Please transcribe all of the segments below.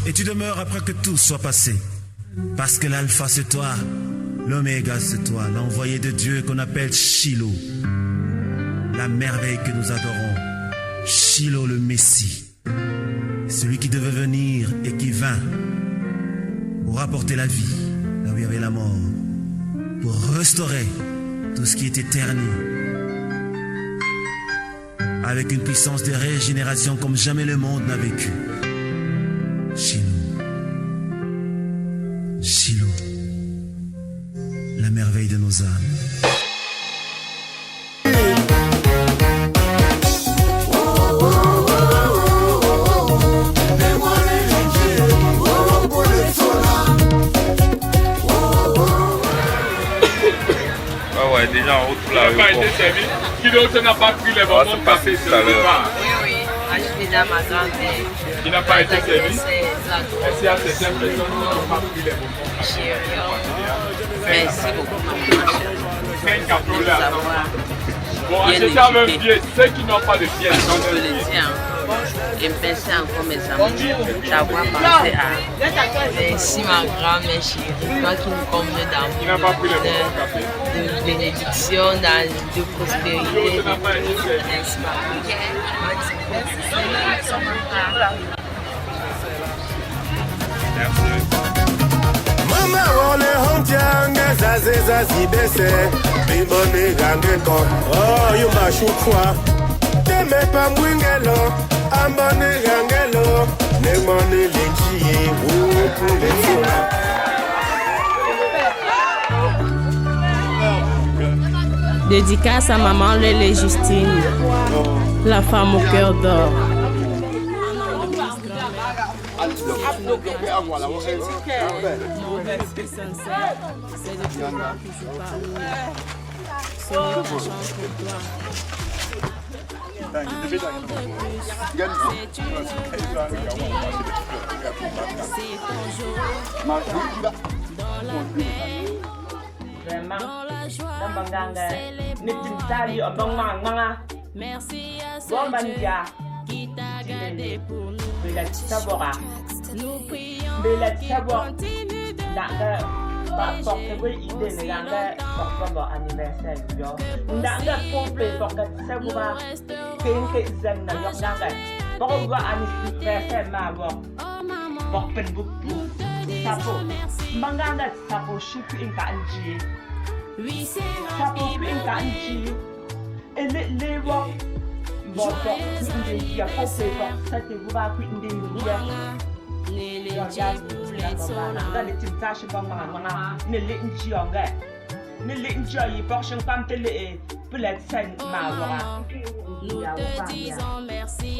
Et tu demeures après que tout soit passé. Parce que l'alpha c'est toi, l'oméga c'est toi, l'envoyé de Dieu qu'on appelle Shiloh. La merveille que nous adorons. Shiloh le Messie. Celui qui devait venir et qui vint pour apporter la vie là où il y avait la mort. Pour restaurer tout ce qui était terni. Avec une puissance de régénération comme jamais le monde n'a vécu. Shiloh. Shiloh. La merveille de nos âmes. Déjà en route pour la rue. Il n'a pas été servi. Qui d'autre n'a pas pris les bonbons passés sur le repas? Oui, acheté dans ma grand-mère. Il n'a pas été servi. Est-ce qu'il y a certaines personnes qui n'ont pas pris les bonbons? Chérie, merci beaucoup, maman. C'est un cadeau là. Bon, achetez avec pied. Ceux qui n'ont pas de pieds sont de pieds. Et merci encore mes amis d'avoir pensé à si ma grand-mère chérie, toi qui nous combles d'amour, de bénédiction, de prospérité. Merci Mama wole honjanga zazi bese bibone gange ko oh yuma shukwa teme pa mwingelo ambone gangelo ne mone lenchi wo pour Dédicace à maman Lélé Justine, la femme au cœur d'or. Merci à celui qui t'a gardé pour nous. Nous prions qu'il continue de oui, c'est nous te disons merci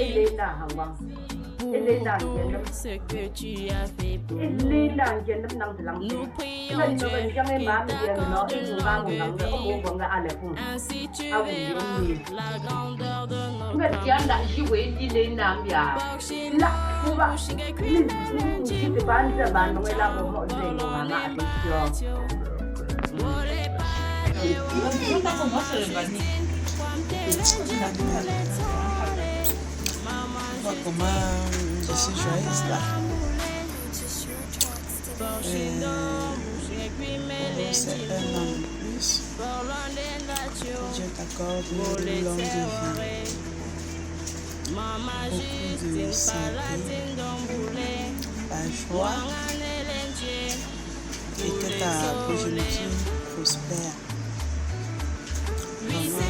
pour tout ce que tu as fait pour nous. Nous prions Dieu ainsi tu verras la grandeur de notre comment je suis joyeuse là. C'est un an de plus. Dieu t'accorde une longue vie. Beaucoup de santé, la joie et que ta progéniture prospère. Maman,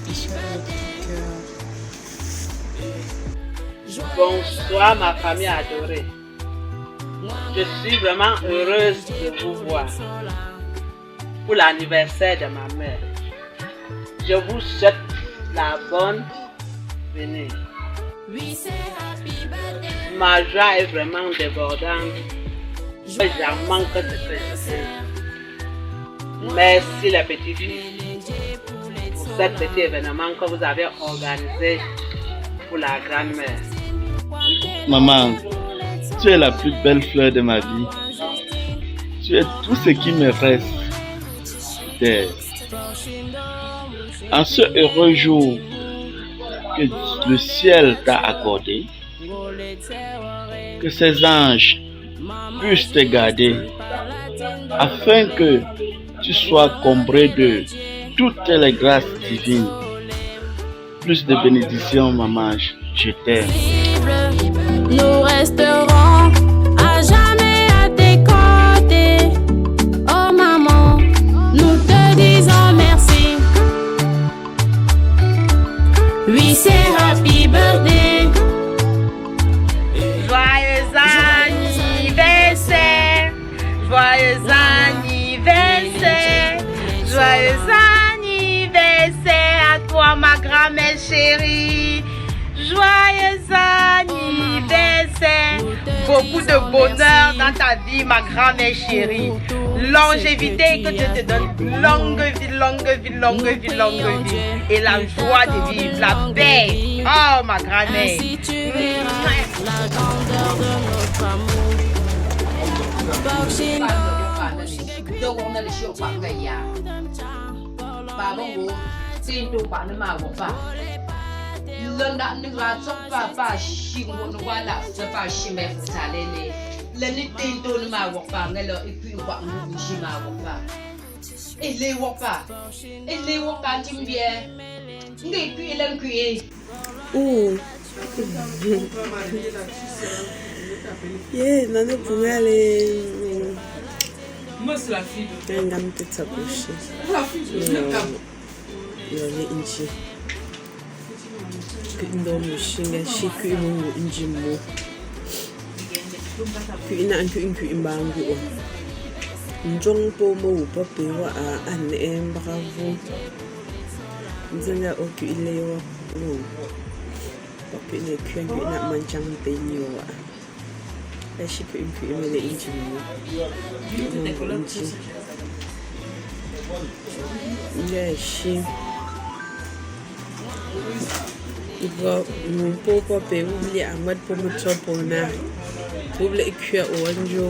je suis avec ton cœur. Bonsoir ma famille adorée. Je suis vraiment heureuse de vous voir pour l'anniversaire de ma mère. Je vous souhaite la bonne venue. Ma joie est vraiment débordante. J'en manque de plaisir. Merci la petite fille pour cet petit événement que vous avez organisé pour la grand-mère. Maman, tu es la plus belle fleur de ma vie. Tu es tout ce qui me reste d'être. En ce heureux jour que le ciel t'a accordé, que ces anges puissent te garder afin que tu sois comblé de toutes les grâces divines. Plus de bénédictions, maman, je t'aime. Nous resterons à jamais à tes côtés. Oh maman, nous te disons merci. Oui, c'est happy birthday. Joyeux anniversaire. Joyeux anniversaire. Joyeux anniversaire à toi, ma grand-mère chérie. Joyeux anniversaire. Beaucoup de bonheur dans ta vie, ma grand-mère chérie. Longévité, que Dieu te donne. Longue vie, longue vie, longue vie, longue vie. Et la joie de vivre, la paix. Oh, ma grand-mère. La grandeur de notre amour. Lần đã nước là chốc và xin một nó qua là và xin mẹ phụ trả lên này lần đi tin tôi mà hoặc và ngay là ít phụ hoặc một gì mà hoặc và ít lê hoặc và chim bia người quỳ lên quỳ nani bungale Moi, c'est la fille de ngam petsa bouche la fille de yole inchi ndo mushinga shiku imungu injimo ku ina anku inku imbangu o njong po mo pape wa an bravo nzenga o ku ilewa o pape ne ku ina manchang penyo wa shiku inku imele injimo inji yeshi mon pauvre père, oublie à moi pour me topona. Oublie que au anjo.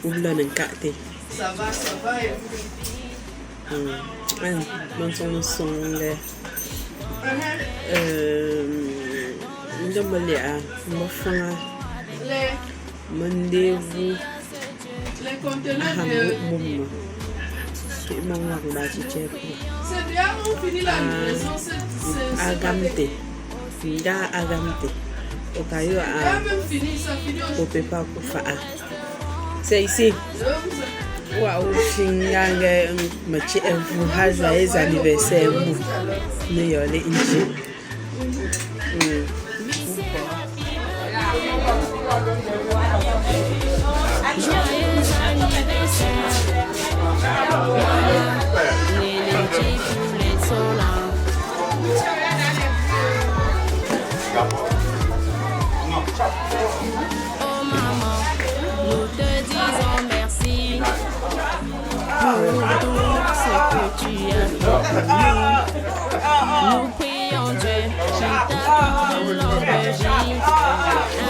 Oublie un carte. Ça va, et vous? Mon son là. Ndamale a mofanga. Mandez-vous. Les conteneurs de... C'est bien, on finit la livraison. Agamte. Nda agamte. Okayo a. Au pepa kufa. C'est ici. Wow, Shinganga, Machi, vous avez un anniversaire. Ne yole inji. Oh maman, nous te disons merci pour tout ce que tu as fait pour nous. Nous prions Dieu qui t'accorde l'aubergine,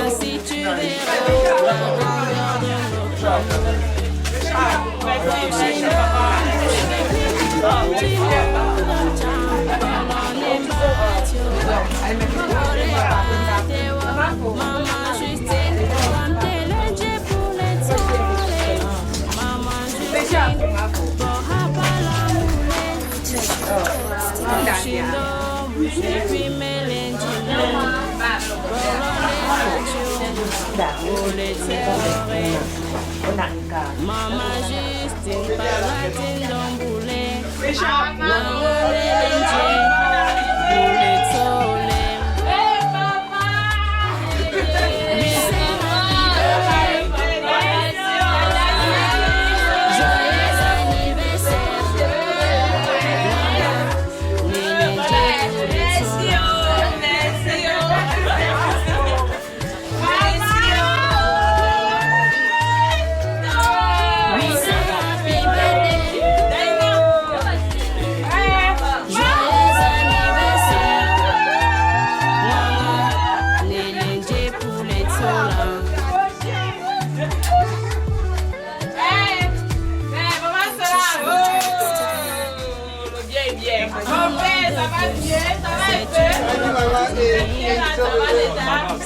ainsi tu verras la grandeur de notre amour. Maman Justine, comme t'es le Dieu pour les soleils. Maman Justine, pour Maman Justine, palatine d'amboulé.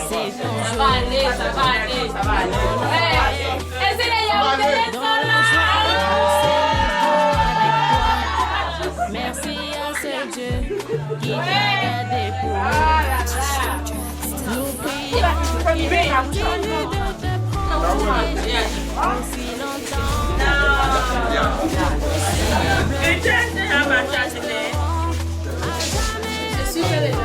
C'est ton va aller, ça va aller, ça va aller. Merci à ce Dieu qui t'a gardé pour nous. Nous prions qu'il continue de te protéger aussi Je suis belle.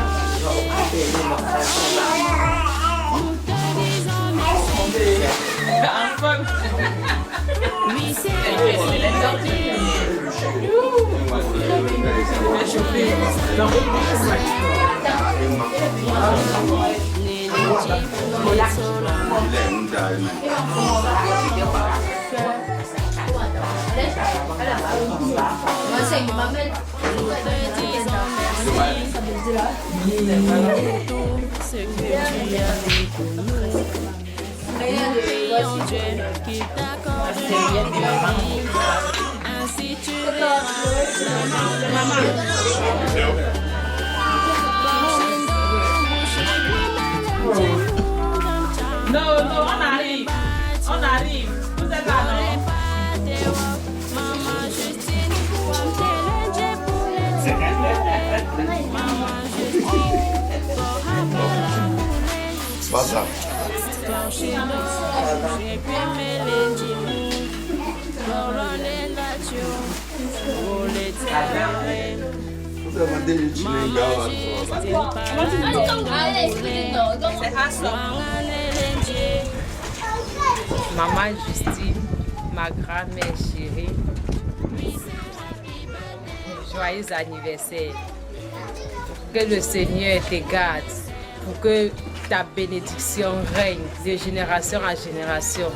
Oui, c'est ce que tu as fait pour nous. Prions Dieu qu'il t'accorde une vie. Ainsi tu verras Non, on arrive. On arrive. Vous êtes là, non? Maman Justine, t'es le Dieu pour les Maman Justine, Pas ça. Maman Justine, ma grand-mère chérie, joyeux anniversaire. Que le Seigneur te garde, pour que ta bénédiction règne de génération en génération.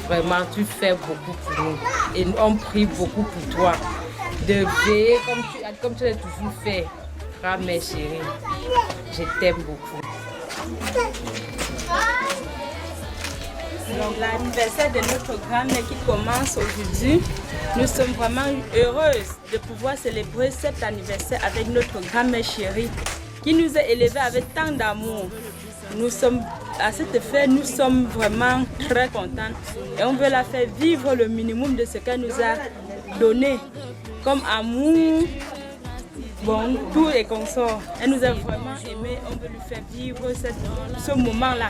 Vraiment, tu fais beaucoup pour nous et on prie beaucoup pour toi. De veiller comme tu l'as toujours fait. Grand-mère chérie, je t'aime beaucoup. Donc l'anniversaire de notre grand-mère qui commence aujourd'hui, nous sommes vraiment heureuses de pouvoir célébrer cet anniversaire avec notre grand-mère chérie qui nous a élevés avec tant d'amour. Nous sommes, à cet effet, nous sommes vraiment très contents et on veut la faire vivre le minimum de ce qu'elle nous a donné comme amour, bon, tout et consort. Elle nous a vraiment aimés, on veut lui faire vivre ce moment-là.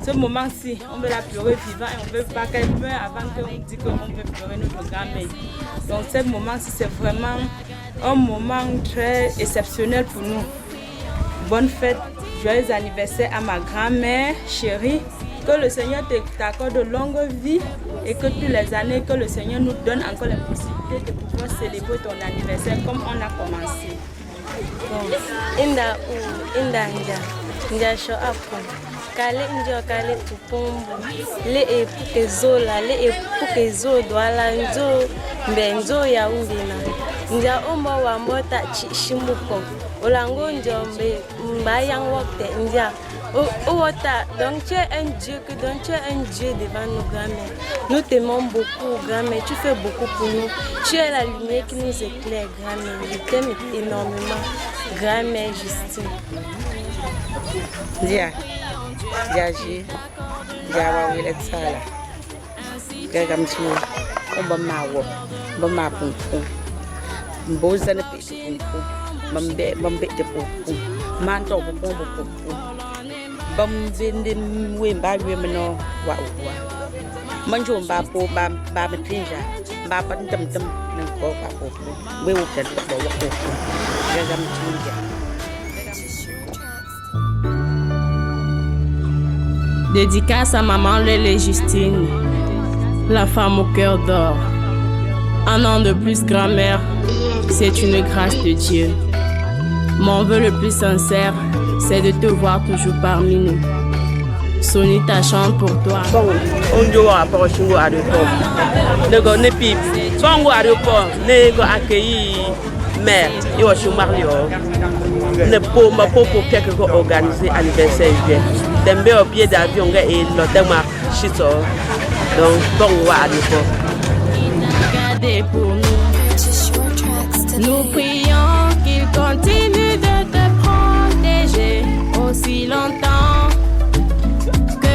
Ce moment-ci, on veut la pleurer vivant et on ne veut pas qu'elle meure avant qu'on dise qu'on veut pleurer notre grand-mère. Donc ce moment-ci, c'est vraiment un moment très exceptionnel pour nous. Bonne fête, joyeux anniversaire à ma grand-mère chérie. Que le Seigneur t'accorde de longue vie et que toutes les années que le Seigneur nous donne encore la possibilité de pouvoir célébrer ton anniversaire comme on a commencé. Kale ndio kale tupumbu le epuke zola le epuke zodwala nzo mbenzo ya umbina ndia ombo wa mbota chimuko olango njombe mbayang wakte ndia owota donc tu es un Dieu devant nos grand-mères. Nous t'aimons beaucoup, grand-mère, tu fais beaucoup pour nous. Tu es la lumière qui nous éclaire, grand-mère. Je t'aime énormément, grand-mère Justine. Jaji jawa wile tsala gaga mtu omba mawo bama punku mboza na pisi punku bambe te punku manto punku bamzinde wemba wemno wa uwa manjo mbapo ba mtinja mbapa ntamtam nko kwa punku we utan bo wa punku gaga mtinja. Dédicace à maman Lélé Justine, la femme au cœur d'or. Un an de plus, grand-mère, c'est une grâce de Dieu. Mon vœu le plus sincère, c'est de te voir toujours parmi nous. Sonita chante pour toi. On doit approcher au aéroport. Nego ne pipe. Songo aéroport, nego accueilli mère. Il va chômer là. Ne peut pas pour quelque chose organiser anniversaire. Dembe au pied d'avion et l'autre chito. Donc bon va aéroport. Gardez pour nous. Nous prions qu'il continue de te protéger aussi longtemps que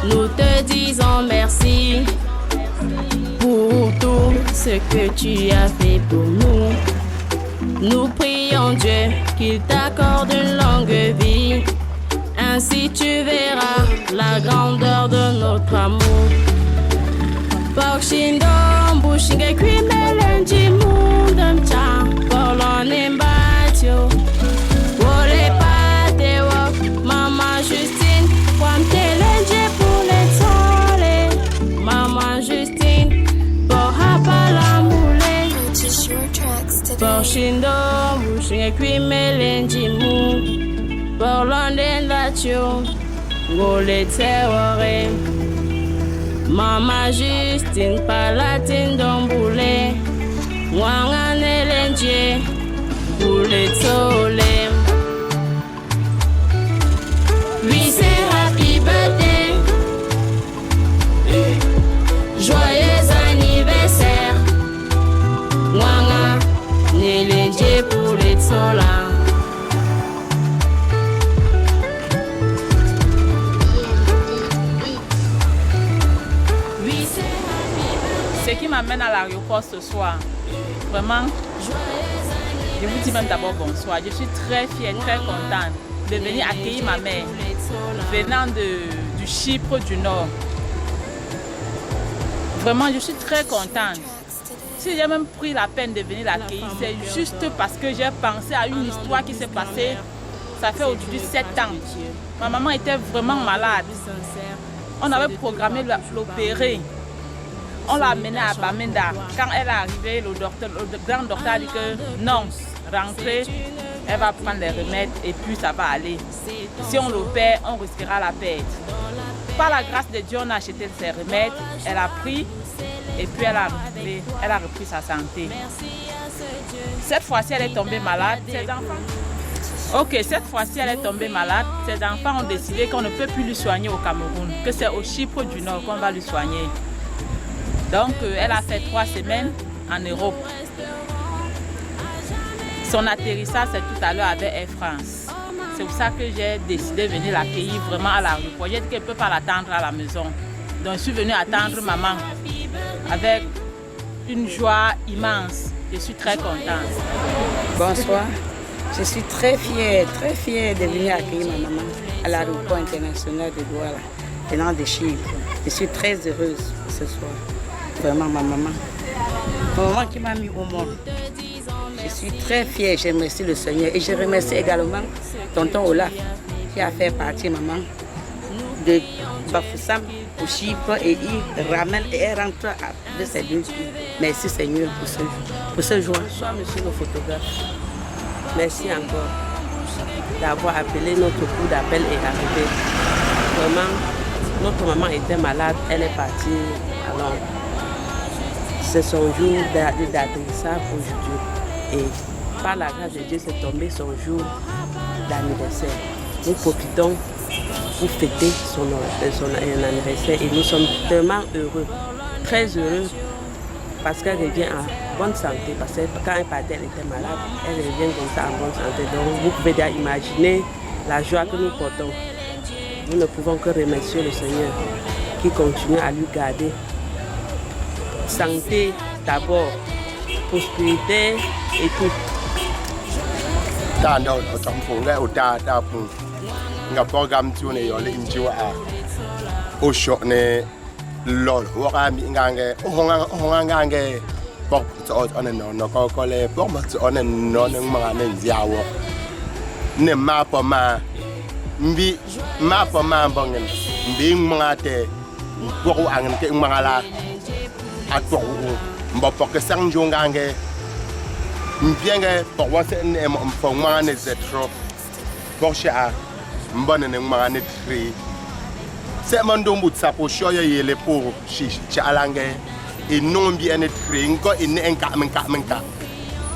nous te disons merci pour tout ce que tu as fait pour nous. Nous prions Dieu qu'il t'accorde une longue vie. Ainsi tu verras la grandeur de notre amour. Porshindom bushinge kwimelenji mundam cha Polone mbatio Wole patewo Maman Justine Wamtelenje pour les tole Maman Justine Bohapalamule Porshindom bushinge kwimelenji mundam Polone mbatio Wole tewore Mama Justine Palatine Domboulé Mwangane Lenje Boulé Tolé. We say happy birthday, joyeux anniversaire. Mwangane Lenje Boulé Tola. Ce qui m'amène à l'aéroport ce soir, vraiment, je vous dis même d'abord bonsoir. Je suis très fière, très contente de venir accueillir ma mère, venant du Chypre du Nord. Vraiment, je suis très contente. Si j'ai même pris la peine de venir l'accueillir, c'est juste parce que j'ai pensé à une histoire qui s'est passée, ça fait aujourd'hui 7 ans. Ma maman était vraiment malade. On avait programmé l'opérer. On l'a amenée à Bamenda. Quand elle est arrivée, le grand docteur a dit que non, rentrez, elle va prendre les remèdes et puis ça va aller. Si on l'opère, on risquera la perte. Par la grâce de Dieu, on a acheté ses remèdes, elle a pris et puis elle a repris sa santé. Cette fois-ci, elle est tombée malade. Ses enfants... Ok, cette fois-ci, elle est tombée malade. Ses enfants ont décidé qu'on ne peut plus lui soigner au Cameroun, que c'est au Chypre du Nord qu'on va lui soigner. Donc, elle a fait 3 semaines en Europe. Son atterrissage, c'est tout à l'heure avec Air France. C'est pour ça que j'ai décidé de venir l'accueillir vraiment à l'aéroport. J'ai dit qu'elle ne peut pas l'attendre à la maison. Donc, je suis venue attendre maman avec une joie immense. Je suis très contente. Bonsoir. Je suis très fière de venir accueillir ma maman à l'aéroport international de Douala, venant de Chypre. Je suis très heureuse ce soir. Vraiment ma maman qui m'a mis au monde. Je suis très fière, je remercie le Seigneur et je remercie également tonton Olaf qui a fait partie maman de Bafoussam au Chypre et il ramène et elle rentre de ses 2 filles. Merci Seigneur pour ce jour. Bonsoir monsieur le photographe. Merci encore d'avoir appelé, notre coup d'appel est arrivé. Vraiment, notre maman était malade, elle est partie à Londres. C'est son jour d'atterrissage aujourd'hui. Et par la grâce de Dieu, c'est tombé son jour d'anniversaire. Nous profitons pour fêter son anniversaire et nous sommes tellement heureux, très heureux, parce qu'elle revient en bonne santé. Parce que quand elle partait, elle était malade, elle revient comme ça en bonne santé. Donc vous pouvez déjà imaginer la joie que nous portons. Nous ne pouvons que remercier le Seigneur qui continue à lui garder santé d'abord, prospérité et tout. Nga program tu ne yole injiwa a o shok ne lol waka mi ngange o ngange bok to on no ko le bok ma to on no mga ne nziawo ne mapa ma mbi mapa ma bongen mbi mga te bok angen ke mga la atwa mbo pok sang jongange mbienge bok wa se ne mo mga ne zetro bok sha mbone ne ngmane tri se mando mbutsa po shoya yele po chalange e nombi ene tri ngo ine enka menka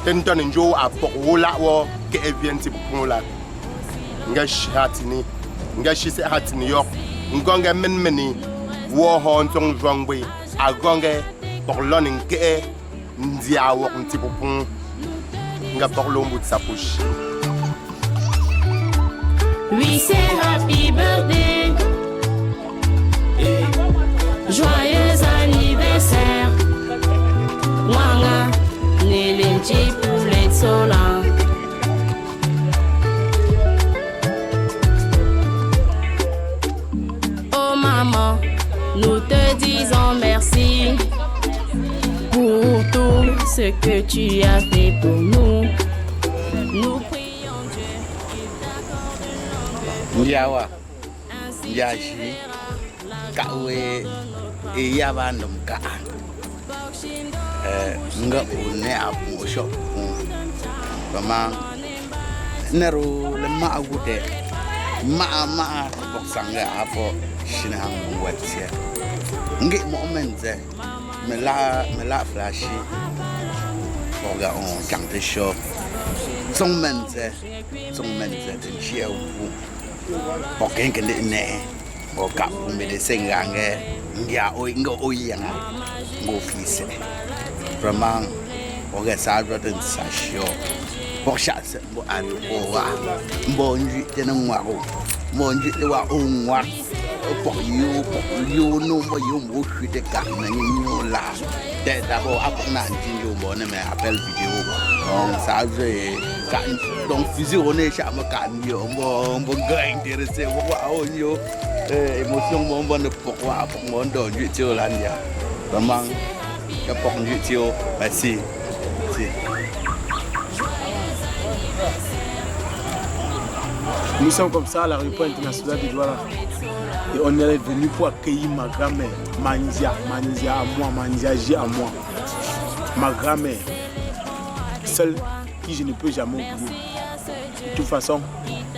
tento njo apo wola wo ke evienti pola nga shatini nga shise hatini yo ngonga menmeni wo hon tong jongwe agonge porlon nke ndia wo ntipopon nga porlo mbutsa po shi. We say happy birthday, Nous te disons merci pour tout ce que tu as fait pour nous. Nous prions Dieu qu'il t'accorde longue Ndiawa, Ndiashi, Kawe, Yabandum Ka. Nga une abu shop. Vraiment, Nero le Maagute, Ma Boxanga Afo, Shinham Watia. Ngit moments, Mela Flashy, Oga on Can't Shop. Some men say, and cheer or can't get in there, or cap with the sing ya oingo oyanga, go feast. Ramang, or get Sadrat and Sasho, or shots and Bonji and Waro, Bonji, they were own work for you know what you move with the gun and you laugh. That's about up 19 you born a appel video on Saturday. Don't physio nation, I'm a can you going to say, wow, you emotion bomb the Pokwa, Mondo, Jutio Landia, among the Pok Jutio, I see. Nous sommes comme ça à l'aéroport international de Douala. Et on est venu pour accueillir ma grand-mère, Manzia à moi, Manzia J à moi. Ma grand-mère, celle qui je ne peux jamais oublier. De toute façon,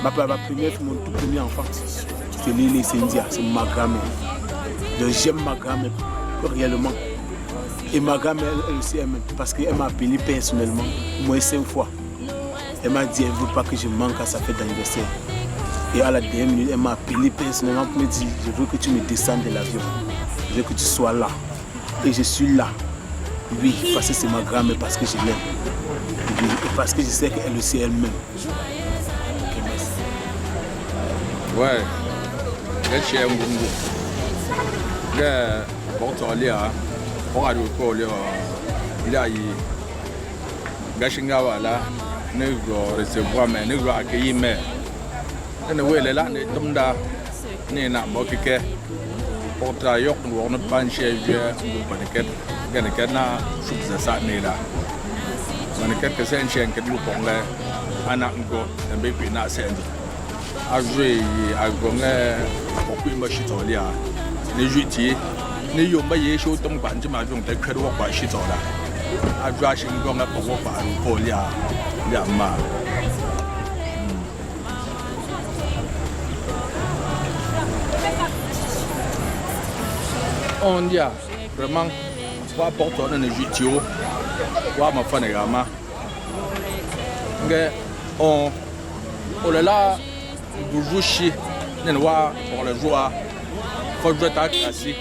ma première mon tout premier enfant, c'est Lili Sendia, c'est ma grand-mère. Donc j'aime ma grand-mère réellement. Et ma grand-mère, elle aussi aime, parce qu'elle m'a appelé personnellement, au moins 5 fois. Elle m'a dit, elle ne veut pas que je manque à sa fête d'anniversaire. Et à la dernière minute, elle m'a appelé personnellement pour me dire, je veux que tu me descendes de l'avion. Je veux que tu sois là. Et je suis là. Oui, parce que c'est ma grand-mère, parce que je l'aime. Oui, et parce que je sais qu'elle aussi elle-même. Ok, merci. Ouais. Je suis un bon goût. Je porte à l'île. On a du coup, il a eu. Gashingawa là. Nous recevoir mais nous accueillir mais nous est là nous sommes là nous n'a pas que porte yok nous on pas chez Dieu pour que na soupe ça n'est là on que c'est un chien que nous prend là anak go un bébé na c'est a jouer a gonga pour que moi chito là ni juti ni yom ba ye show tom ban ji ma jong de que wo ba chito là a jouer chin gonga pour wo ba pour là Yama. On dit vraiment, on porte on est jutio, on m'a fait également. On est là, vous jouez, on voit pour le joueur, faut jouer ta classique.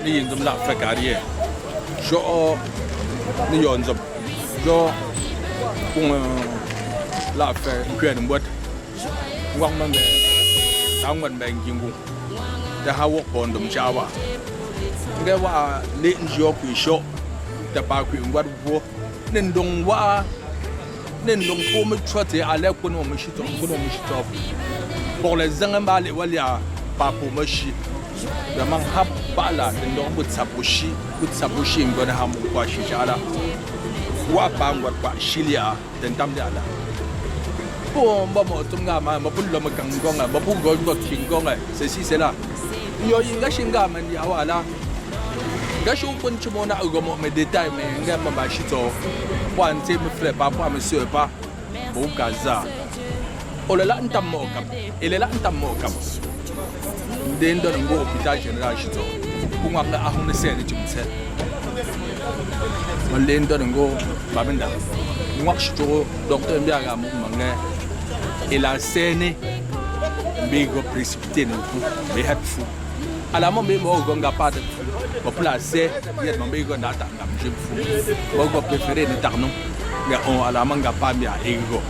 Ni nous la fait carrière. Je ni on je pour la faire que nous boîte voir même dans mon banking de hawa pondum chawa nga wa le njo ku sho de pa ku ngwa bo nen dong ko me chote ale ko no me shito pour les zangamba le walia pa pour me shi de man hab bala nen dong but sabushi ngona hamu kwa shichala wa bangwa kwa shilia tentam dia la bon ba mo tunga ma pun lo makangonga ba pu go kingonga ceci c'est là yo inga shinga man ya wala ga shu pun chimona go mo me détail mais nga ma shito wan te me frère papa monsieur pas bon kaza o la ntam mo kam ele la ntam mo kam den do ngo hôpital général shito ku nga ahun se ni chimse Malin do ngo babenda ngwak shito docteur mbiaga mu mangé il a saigné bigo précipité no be hatfu ala mo be mo gonga pas ba placer yet mo be go ndata ngam jimfu bo go préféré ni tarno ya on ala manga pa mia ego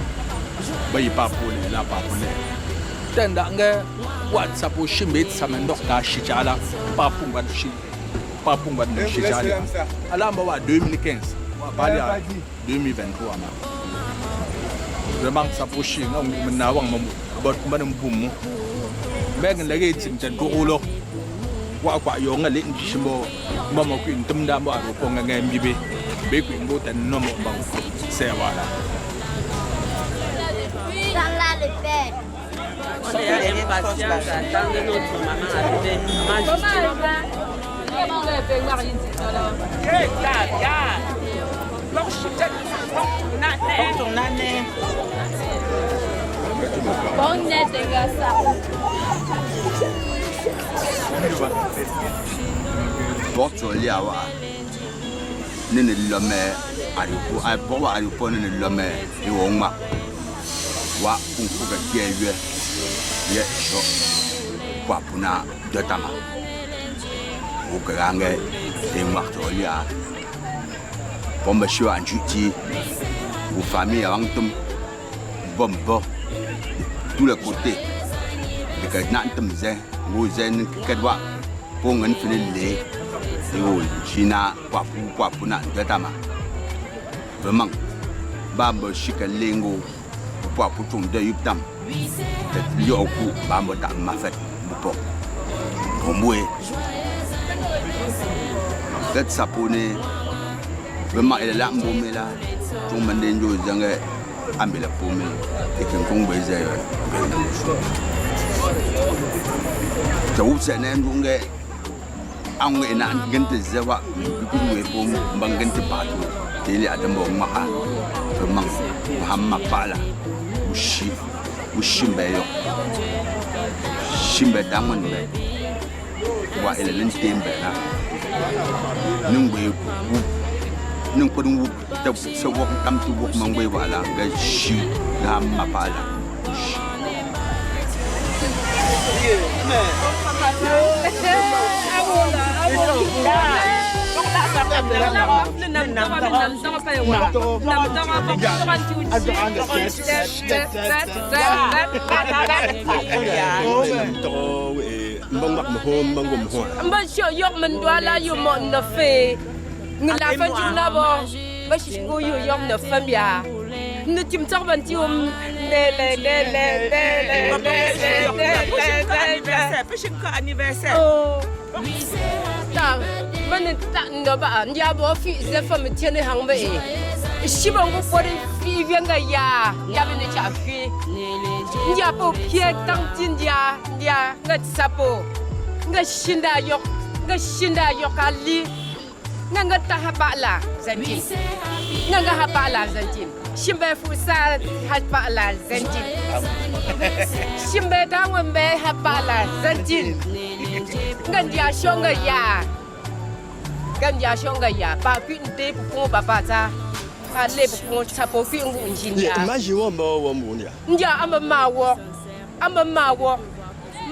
ba yi pa pour la pa pour tenda nga whatsapp o shimbe tsamendo ka shichala pa pumba shi pas pour moi de chez Jali. Alors, on va 2015, on va aller à 2023. Vraiment, ça peut chier. On a un boum. Mais on a dit que c'est un gros lot. wa kwa yo nga le njimo mama ku ntumda mo aro ko nga mbibe be ku ngo tan no mo ba c'est voilà dans la paix. On est impatient d'attendre notre maman arriver. wa unku ga kiyewe ye sho kwa puna dotama o gange e martolia bomba sho anjuti ou famille angtum bombo tous les côtés de ka nantum ze ngo zen kedwa pongen filile yo china kwa puna dotama vraiment bamba shikalengo pour tout de yuptam yo ku bambo ta ma fait bupo bomwe dat sapone vraiment elle la mbomela tout mande njo zanga ambela pomel et ken kongbe ze to se ne ndunge anwe na ngente zewa ku we pom bangente patu tele adambo maka vraiment hamma pala ushimbeyo shimbe damande wa elelen tembela nungwe nungpodung ta so wok tam tu wok mangwe wala ga shi na mapala Monsieur yok mendoala yo mon na fe ngila fa juna bo ba shi ko yo yok na famia ne tim tor ban ti om le anniversaire ta man ta ndo ba ndia bo fi ze fa me tiene hang ba e shi bon ko for fi venga ya bene cha fi ndia po pie tang tin dia ngat sapo nga shinda yok ali nga ta hapala zanjin nga hapala zanjin shimbe fusa hapala zanjin shimbe dangwembe hapala zanjin nga dia shonga ya pa pinte pu papa ta ale pu sapo fi ngu njinja imagine wo munya ndia amawo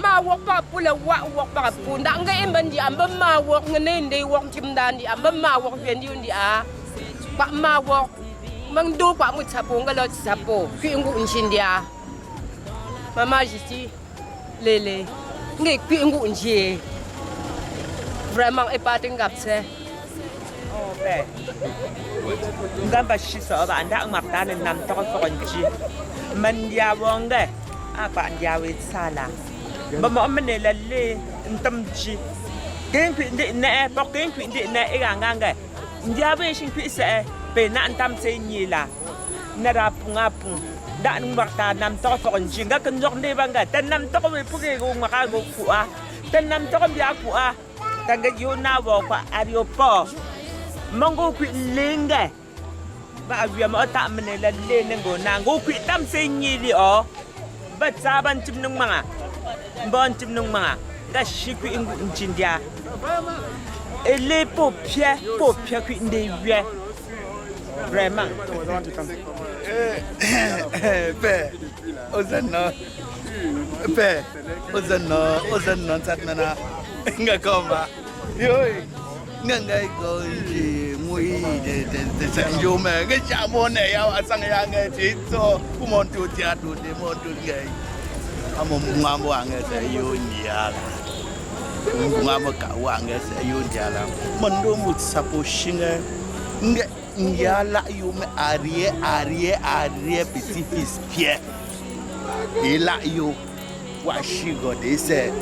ma wok pa pula wok pa punda nga emban di amba ma wok ngene ndey wok timdan di amba ma wok fendi undi a pa ma wok mang do pa mu sapo nga lo sapo fi ngu nshindia mama jiti lele nge fi ngu njie vraiment e pa tingap se oh be ngamba shiso ba nda ngapta nam to ko nji man ya wonge apa ndia we sala mama mene lalle ntamji gen kwi ndi na po gen kwi ndi na iganganga ndia be shin kwi se be na ntam se nyila na ra pungapu da ngakta nam to ko nji nga kan jok ndi banga tan nam to ko we puge go ngaka go fu'a tan nam to ko bia fu'a tanga yo na wo kwa ario po mango kwi lenga ba wi ma ta mene lalle ngo na go kwi tam se nyili o ba saban tim nung mga bon tim nung mga ga shiku ingu njindia ele popia ku inde wie vraiment ozanno satnana nga koma yoi nga gonji mui de sanjome nga chamone ya asang ya nga tito kumontu tiatu de montu ngai amo ngambo anga se yoniala ngambo ka wanga se yoniala mando mut sapo shinga nga nyala yume arie petit fils Pierre ila yo wa shigo de se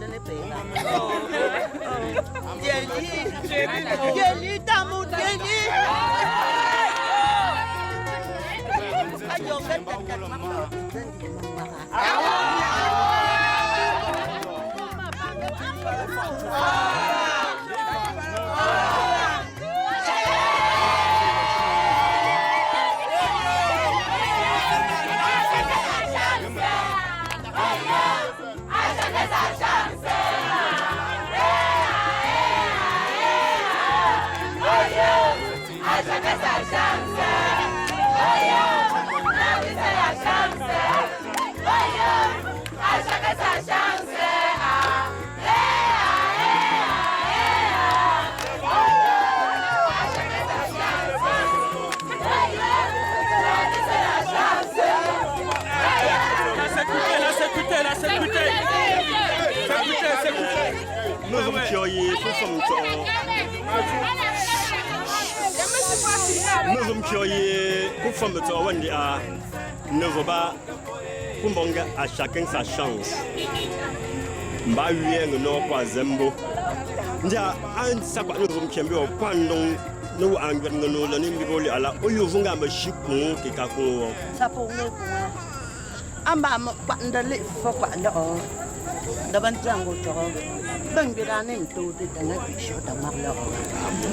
ne paye Dieli, d'amour, Dieli. Ayo, ne vaut pas pour à chacun sa chance. Mba huye no kwa zembo. Ndia an sakwa no vumkembe kwando no angwer no lo ni mboli ala oyuvunga mashiku kikako. Sapo no kwa. Amba mo kwanda le fo kwanda o. Daban jango to. Bangira ne to de tanga bisho ta marla o.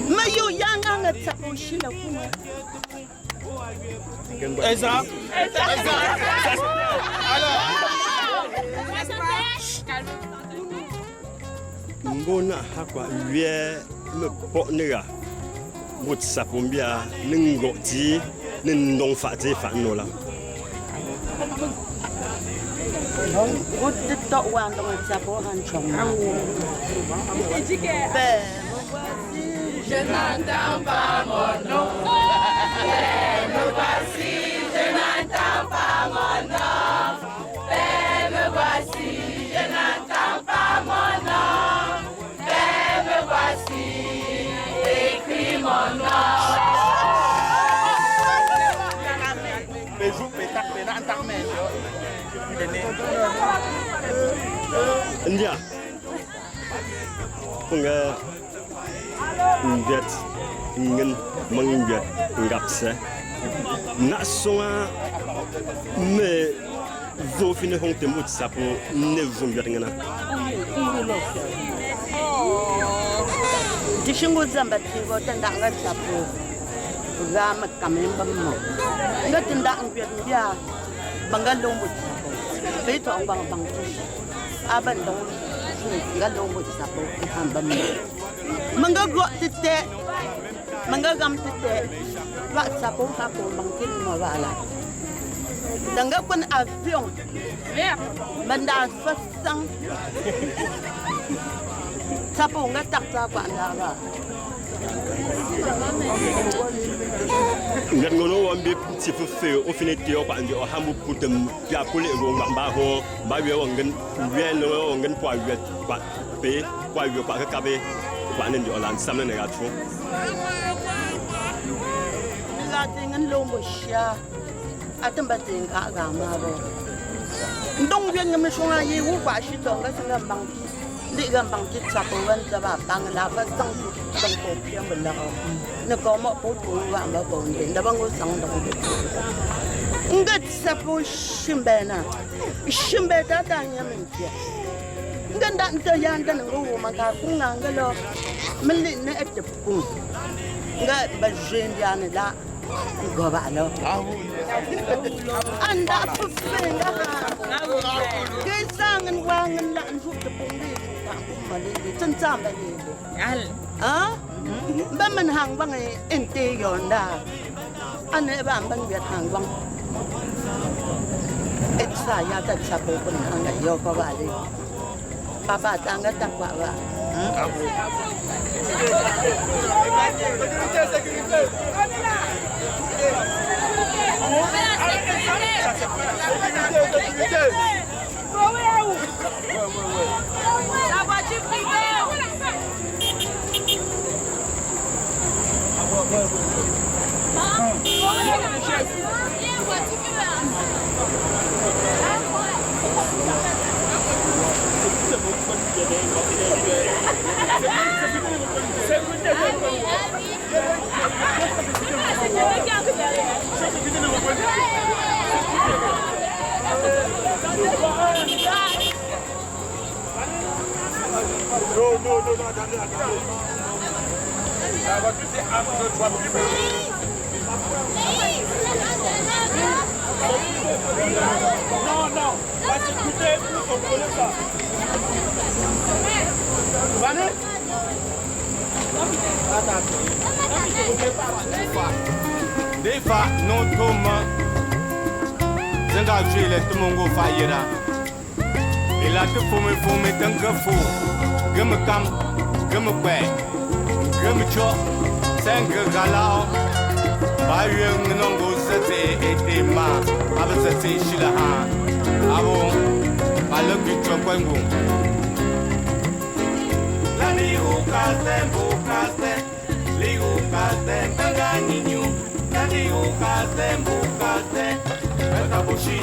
Mayo yanga nga sapo shila kuma. Eza. Mbona hakwa wie me potnega mut sapombia ningoti nindong fati fanola non gut to wan do sapo han chong Je n'entends pas mon nom. Me voici, je n'entends pas mon nom. Me voici, je n'entends pas mon nom. Me voici, écris mon nom. India. Punga Nget Ingen Manget Ngapse Nasonga Me Vofine Hongte Mut Sapo Ne Vungat Ngana Tishingu Zamba Tigo Tandanga Sapo Rama Kamemba Mo Ngatinda Ngia Bangalong Mut Sapo Beto Bang Bang Abandon Galong Mut Sapo Hambam Manga gua tete, manga gam tete, wak sapo hapo bangkin mawala. Dangga pun avion, benda fasang, sapo nggak tak sapo anda. Ngat ngono wambe ti fe o finiti o kwandi o hamu putem ya pole go ngamba ho ba we wongen we no wongen kwa we kwa pe kwa we kwa ka be kwa ndi o lan samne ne ga tro la dengan lombo sha atamba tinga ga ma ro ndong yen ngam shonga yi wu kwa shi dong ga sanga bang di ga bang ti sa ko wan za ba bang la fa sang dong ko pian ben la ne ko mo po tu wa ba ko ndi da bang go sang dong ngat sa po shimbena shimbe ta ta nya min ti nganda nta yanda ngo ma ka ku nganga lo mili ne et ku nga ba jendia ne la go ba lo anda fenga ke sangen wangen la nju de pongli ta ku ma le chen cham ba ni al ba man hang bang ente yonda ane ba ban viet hang bang et sa ya ta cha po kun hang ga yo ko ba le papa tangga takwa ba La voiture privée. Non, attendez. La voiture, c'est 1, 2, 3 minutes. Non, va s'écouter pour contrôler ça. Vous allez? Des fois, non, Thomas, je vais jouer les Tomongo Fayera. Et là, tu faut me tant que fou. Je me cam, je me paie, je me choque, 5 galas. Pas eu un nombre de c'était ma, avec cette chila. Ah bon, à le but de point bon. La liu caste, liu caste, tanganinu. La liu caste, metaboshi,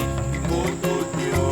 motodio.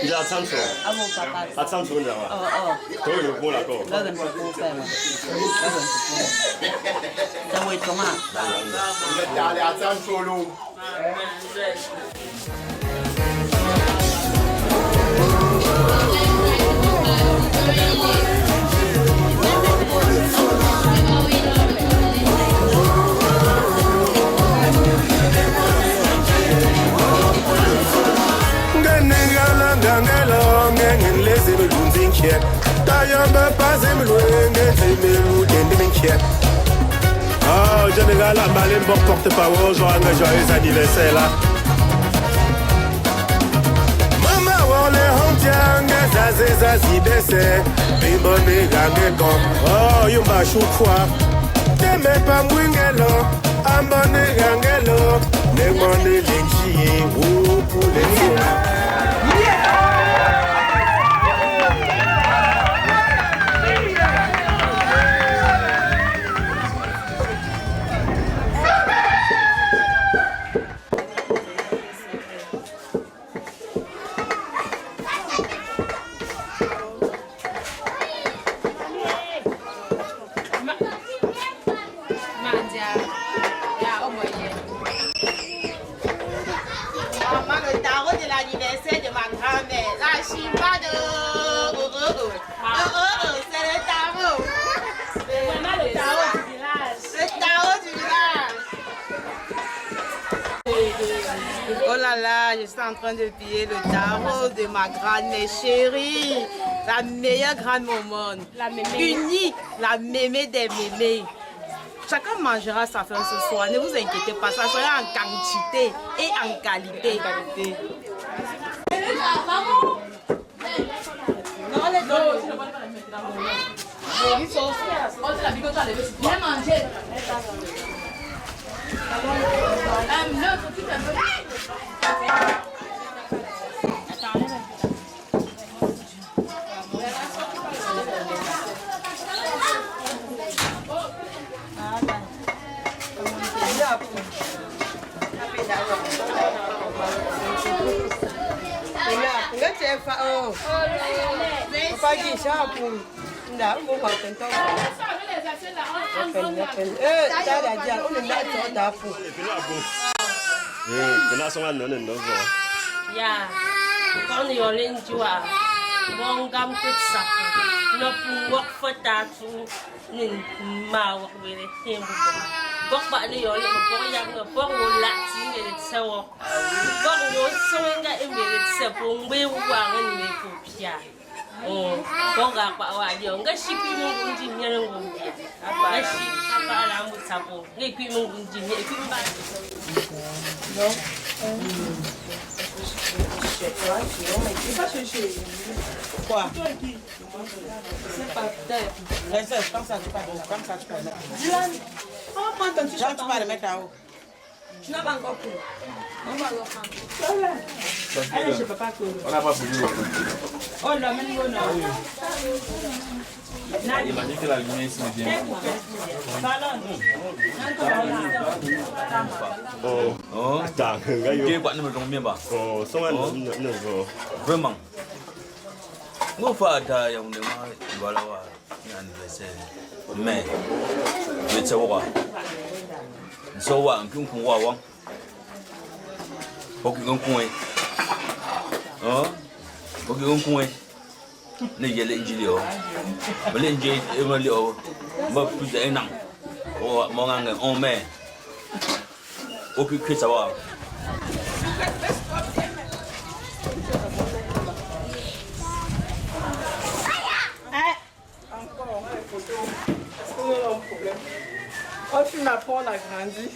你阿仓鼠？阿冇爸爸。阿仓鼠你知道嘛？哦。嗰個老公啦，嗰個。嗰個老公嘅嘛，嗰個就會咁啊。家里阿倉鼠咯。Oh, général, Ambalé, bon porte-parole, joyeux anniversaire là. Mama, on les hontiang, zazi dessert, bimoni gangekom. Oh, yumba choukwa, t'aimes pas mwingelo, ambone gangelo, nemone linchi, ou pour les Je suis en train de piller le tarot de ma grand-mère chérie, la meilleure grand-mère au monde, unique, la mémé des mémés. Chacun mangera sa faim ce soir, ne vous inquiétez pas, ça sera en quantité et en qualité. Viens manger. Ya, quand il y a l'injua, bon gamme tout ça, no pour faire tout, ni ma wele tembo. Bon pas ni yole, bon ya no bon latin et le sawa. Bon soinga et le sepon we wa ni kopia. Oh, bon ga pa wa yo, nga shipi mo ngi nyere ngombi. Apa shi, apa ala mu tapo. Ni kwi mo ngi ni kwi mba. Non. Quoi? C'est pas peut-être. Reste comme ça, tu parles. Comme ça, tu parles. Dylan, on va prendre ton t-shirt, tu vas le mettre là-haut. Tu n'as pas encore pris. On va le prendre. Allez, je ne peux pas courir. On n'a pas voulu. Oh là, même là. Il m'a dit que la lumière ici est bien. Oh, tak, Dia buat nama dong ba? Oh, soal ni Vraiment. Ngô fa da yang ni ma wala wa ni anniversaire. Mais le tsawa. So wa ngkum ku wa wang. Poki ngkum e. Poki ngkum e. Ni yele injilio. Bele injil e ma lio. Ma pu de nang. O mo ngang on me. Oki kritsawa. Oh, tu m'apprends, on a grandi.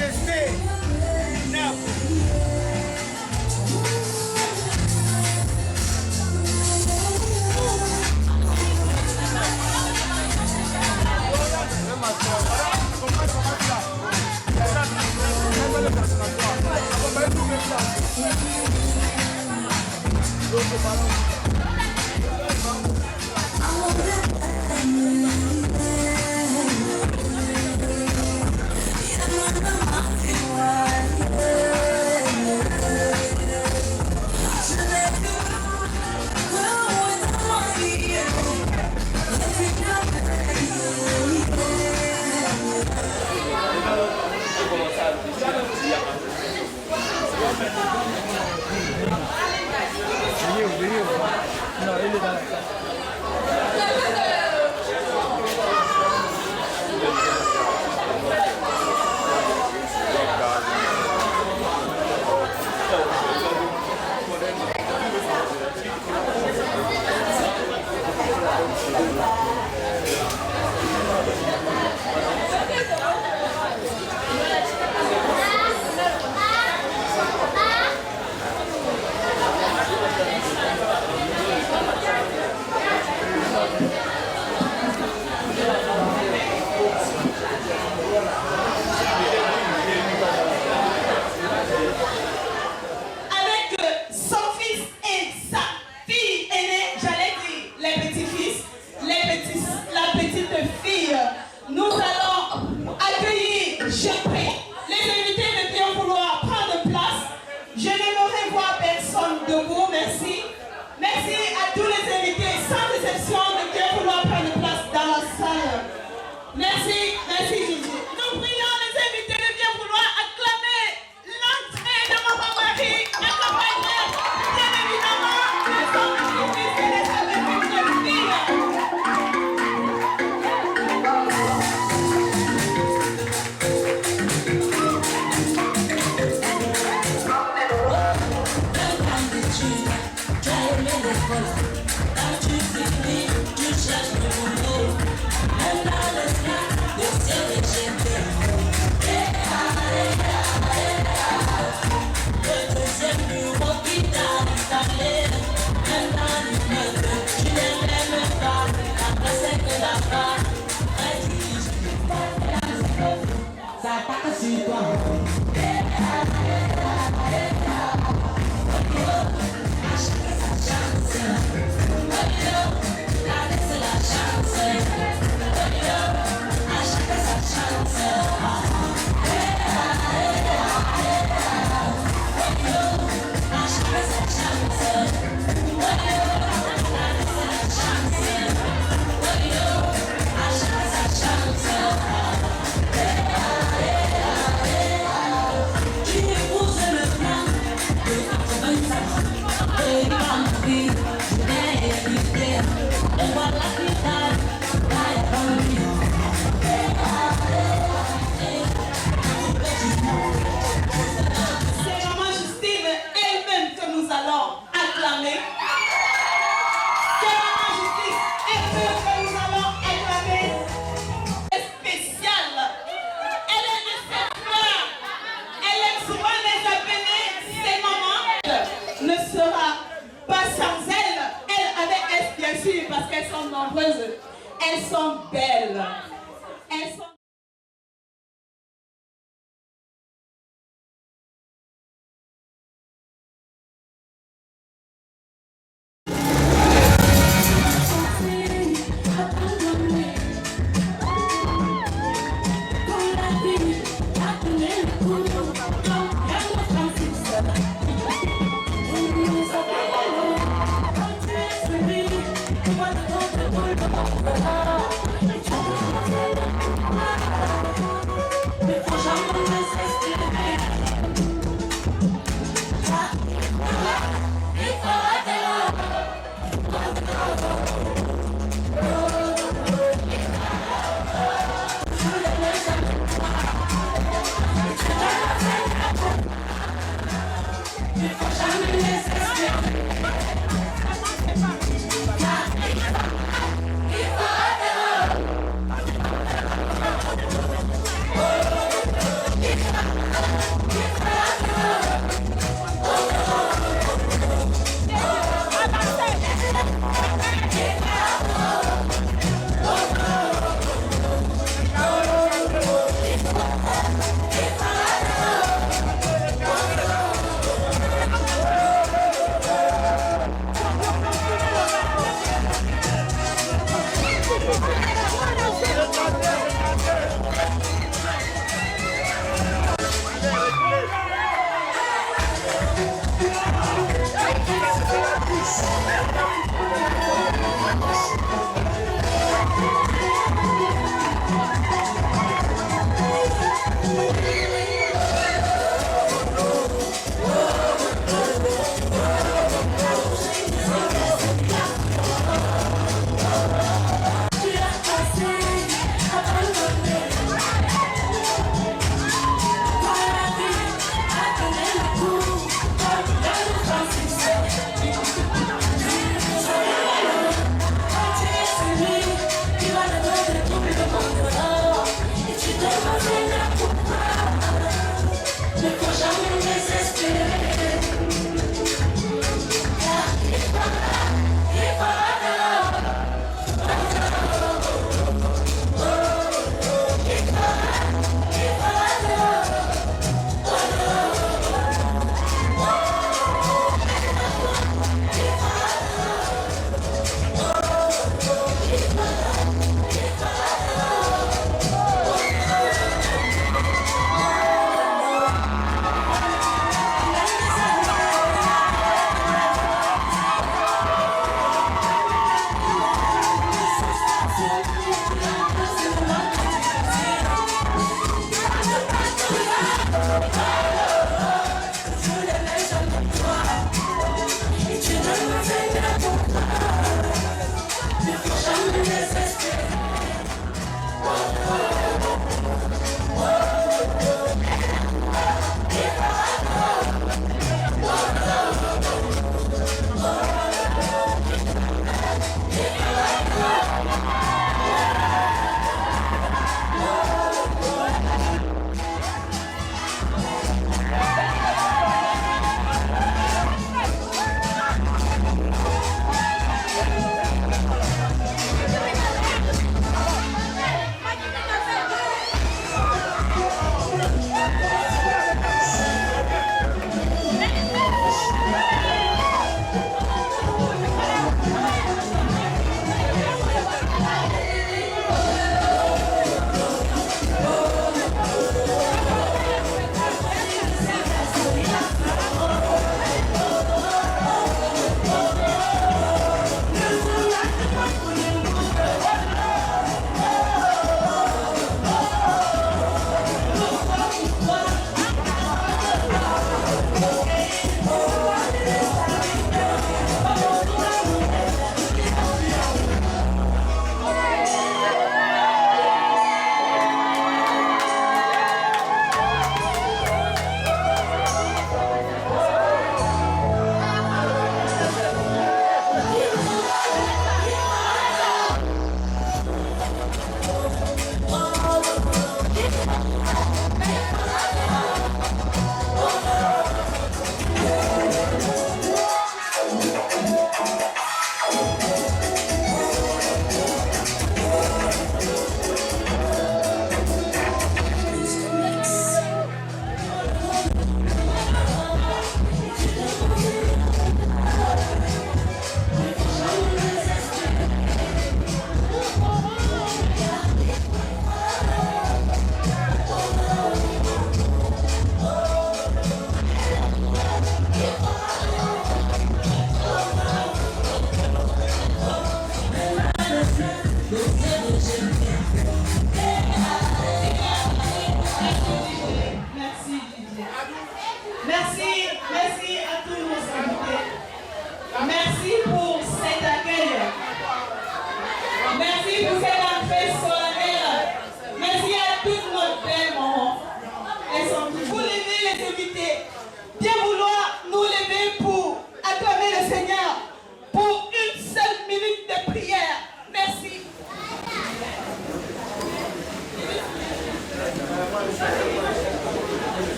Majesté, elles sont belles. Elles sont...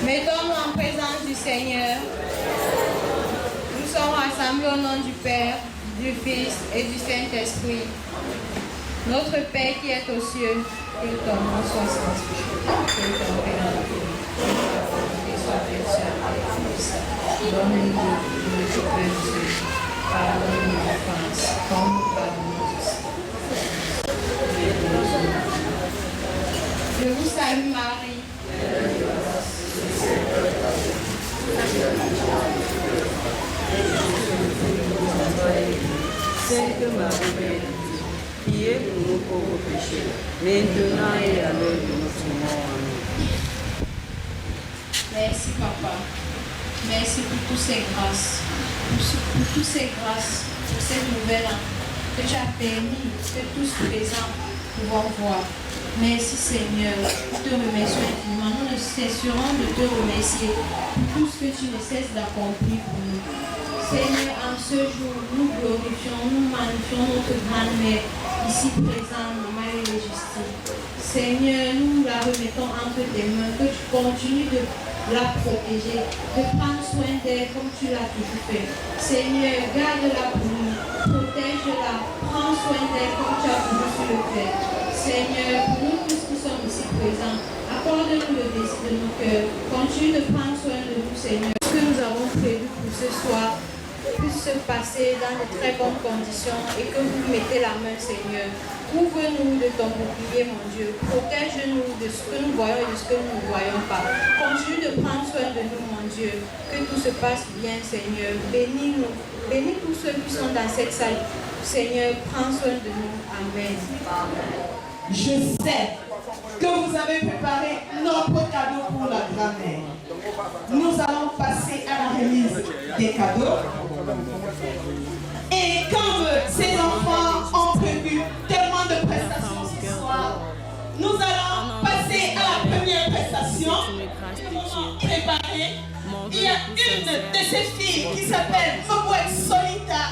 Mettons-nous en présence du Seigneur. Nous sommes rassemblés au nom du Père, du Fils et du Saint-Esprit. Notre Père qui est aux cieux, que ton nom soit sanctifié, que ton règne vienne, que ta volonté soit faite sur la terre. Donne-nous notre pain de ce jour. Pardonne nos offenses, comme nous pardonnons aussi. Je vous salue Marie. Sainte Marie, priez pour nos pauvres péchés, maintenant et à l'heure de notre mort. Amen. Merci Papa. Merci pour toutes ces grâces. Pour toutes ces grâces, pour cette nouvelle que tu as permis que tous présents pouvons voir. Merci Seigneur, nous te remercions infiniment. Nous ne cesserons de te remercier pour tout ce que tu ne cesses d'accomplir pour nous. Seigneur, en ce jour, nous glorifions, nous magnifions notre grand-mère ici présente, Marie et Justine. Seigneur, nous la remettons entre tes mains, que tu continues de la protéger, de prendre soin d'elle comme tu l'as toujours fait. Seigneur, garde-la pour nous, protège-la, prends soin d'elle comme tu as toujours su le faire. Seigneur, pour nous tous qui sommes ici présents, accorde-nous le désir de nos cœurs. Continue de prendre soin de nous, Seigneur. Ce que nous avons prévu pour ce soir puisse se passer dans de très bonnes conditions et que vous mettez la main, Seigneur. Couvre-nous de ton bouclier, mon Dieu. Protège-nous de ce que nous voyons et de ce que nous ne voyons pas. Continue de prendre soin de nous, mon Dieu. Que tout se passe bien, Seigneur. Bénis-nous. Bénis tous ceux qui sont dans cette salle. Seigneur, prends soin de nous. Amen. Je sais que vous avez préparé notre cadeau pour la grand-mère. Nous allons passer à la remise des cadeaux. Et comme ces enfants ont prévu tellement de prestations ce soir, nous allons passer à la première prestation. Préparée. Il y a une de ces filles qui s'appelle Mobouette Solita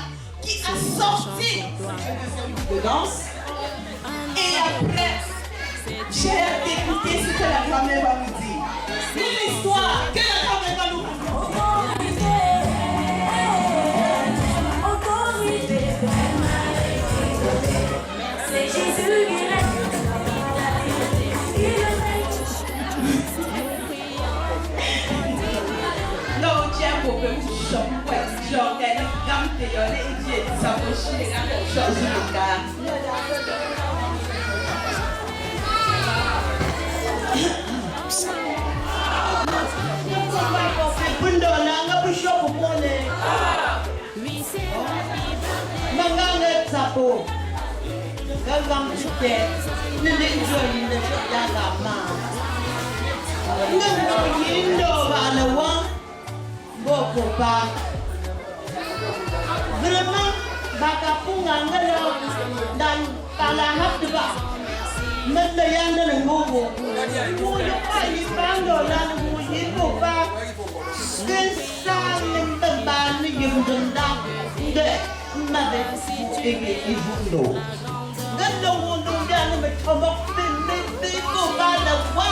qui a sorti de danse. Et après, j'ai hâte d'écouter ce que la grand-mère va nous dire. Une histoire que la grand-mère va nous c'est Jésus qui reste. Non, tiens, pour que vous choquez, genre, comme tu es allé, ça va chier, ça Bunda nanga bishop pone. Manganga sapo. Gagam chute. Nende joyi nende yaga ma. Nanga yindo bana wa. Boko ba. Vraiment bakapunga ngalo dan kala hapba. Menda yanda ngogo. Kuyo ai bando lan kuyo ba. Kesa membeba ni yundunda. Nde made ege ibundo. Ngalo wondo yana metomo bimbe ko bala wa.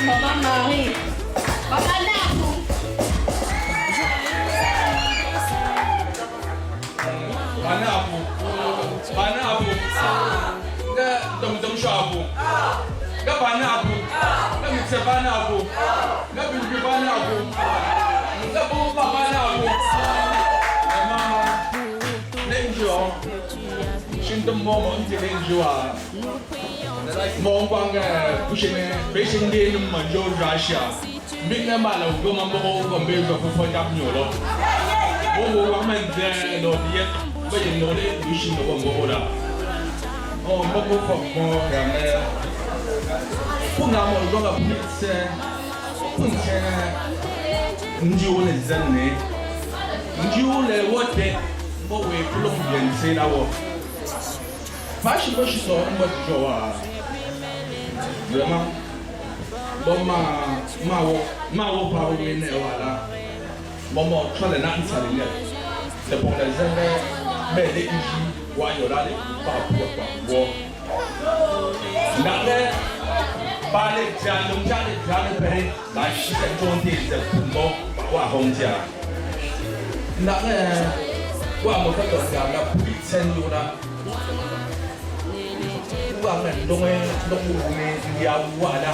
Maman Marie. Vraiment, bon ma pas oui voilà. Bon tu as les nains salés. C'est pour les aider, mais les ici, voyons là les pas pour. N'allez pas les jardins, la chute est tombée de bon, quoi on dit. N'allez quoi mon frère la puissance là. Donc il y a voilà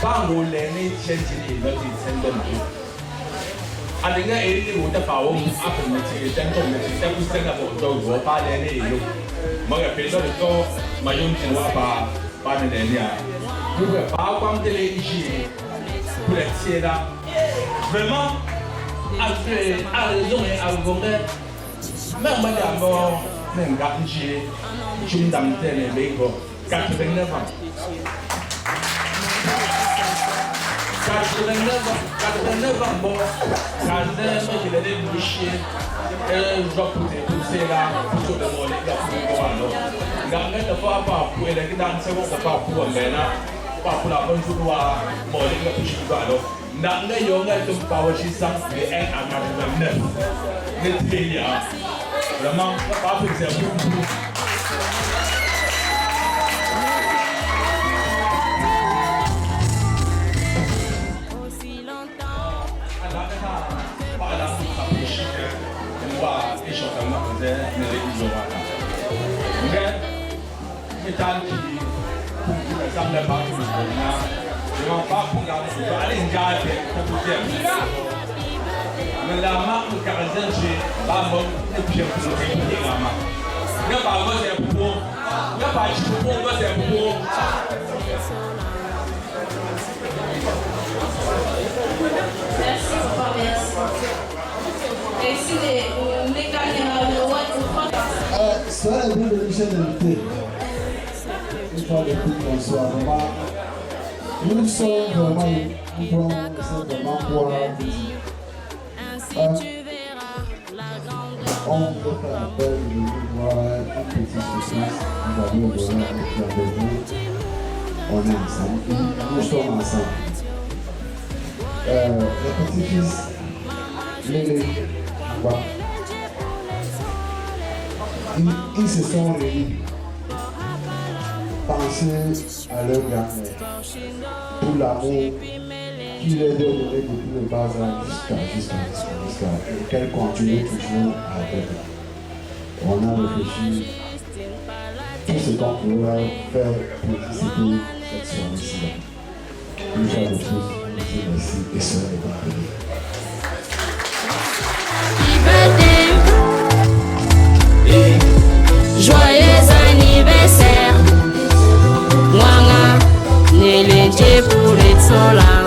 pas où les métiers de l'autre avec un élève ou pas au après-midi c'est un peu c'est un peu donc pas les néo moi je fais ça le temps maillon tu vois pas de néo vous pouvez pas comme télé ici pour les là vraiment après à raison et à volonté même madame même gardien je me donne tel élément 89 ans 89 ans bon quand je l'ai bouché je dois pousser là pour le monde là pour alors quand ne pas pour les dans c'est bon pas pour maintenant pas pour la bonne joie mon les boucher alors n'a yo nga to pas aussi ça et un à 89 ne télé vraiment pas pour c'est beaucoup Cela est bien de Michel de l'été. Une fois de plus, bonsoir. Nous sommes vraiment, nous prenons simplement pour on veut faire appel de nous voir une petite surprise. Nous avons donné un rendez-vous. On est ensemble. Nous sommes ensemble. Les petits-fils, les voilà. Ils se sont réunis, penser à leur grand-mère, pour l'amour qu'il les a donné depuis le bas âge jusqu'à qu'elle continue toujours avec. On a réfléchi tout ce qu'on pourrait faire pour participer cette soirée-ci. Une fois de plus, je vous dis merci et soyez bienvenus. Joyeux anniversaire, Mwanga, Nelete pour les solas.